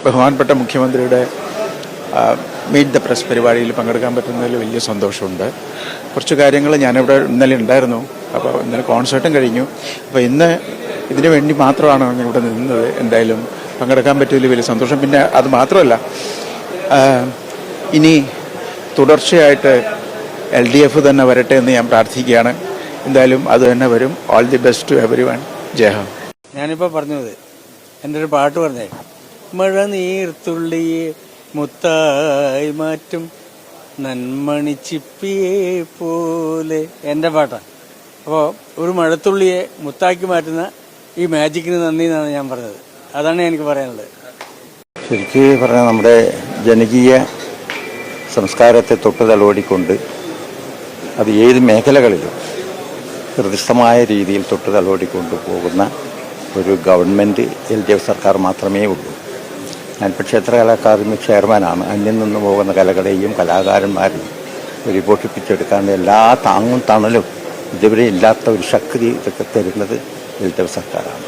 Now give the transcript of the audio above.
ബഹുമാനപ്പെട്ട മുഖ്യമന്ത്രിയുടെ meet the press പരിപാടിയിൽ പങ്കെടുക്കാൻ പറ്റുന്നതിൽ വലിയ സന്തോഷമുണ്ട്. കുറച്ച് കാര്യങ്ങൾ ഞാനിവിടെ ഇന്നലെ ഉണ്ടായിരുന്നു. അപ്പോൾ ഇന്നലെ കോൺസേർട്ടും കഴിഞ്ഞു. അപ്പോൾ ഇന്ന് ഇതിനു വേണ്ടി മാത്രമാണ് ഞാനിവിടെ നിന്നത്. എന്തായാലും പങ്കെടുക്കാൻ പറ്റിയതിൽ വലിയ സന്തോഷം. പിന്നെ അത് മാത്രമല്ല, ഇനി തുടർച്ചയായിട്ട് LDF തന്നെ വരട്ടെ എന്ന് ഞാൻ പ്രാർത്ഥിക്കുകയാണ്. എന്തായാലും അത് തന്നെ വരും. All the best to everyone. Jai Hind. ഞാനിപ്പോൾ പറഞ്ഞത് എൻ്റെ ഒരു പാട്ട് പറഞ്ഞേ, മഴ നീർത്തുള്ളിയെ മുത്തായി മാറ്റും നന്മണിച്ചിപ്പിയെ പോലെ, എൻ്റെ പാട്ടാണ്. അപ്പോൾ ഒരു മഴത്തുള്ളിയെ മുത്താക്കി മാറ്റുന്ന ഈ മാജിക്കിന് നന്ദി എന്നാണ് ഞാൻ പറഞ്ഞത്. അതാണ് എനിക്ക് പറയാനുള്ളത്. ശരിക്ക് പറഞ്ഞാൽ നമ്മുടെ ജനകീയ സംസ്കാരത്തെ തൊട്ട് തലോടിക്കൊണ്ട് അത് ഏത് മേഖലകളിലും നിർദ്ദിഷ്ടമായ രീതിയിൽ തൊട്ട് തലോടിക്കൊണ്ട് പോകുന്ന ഒരു ഗവൺമെൻറ് LDF സർക്കാർ മാത്രമേ ഉള്ളൂ. ഞാനിപ്പോൾ ക്ഷേത്രകല അക്കാദമി ചെയർമാനാണ്. അന്യം നിന്ന് പോകുന്ന കലകളെയും കലാകാരന്മാരെയും പരിപോഷിപ്പിച്ചെടുക്കാനുള്ള എല്ലാ താങ്ങും തണലും ഇതുവരെ ഇല്ലാത്ത ഒരു ശക്തി ഇതൊക്കെ തരുന്നത് LDF സർക്കാരാണ്.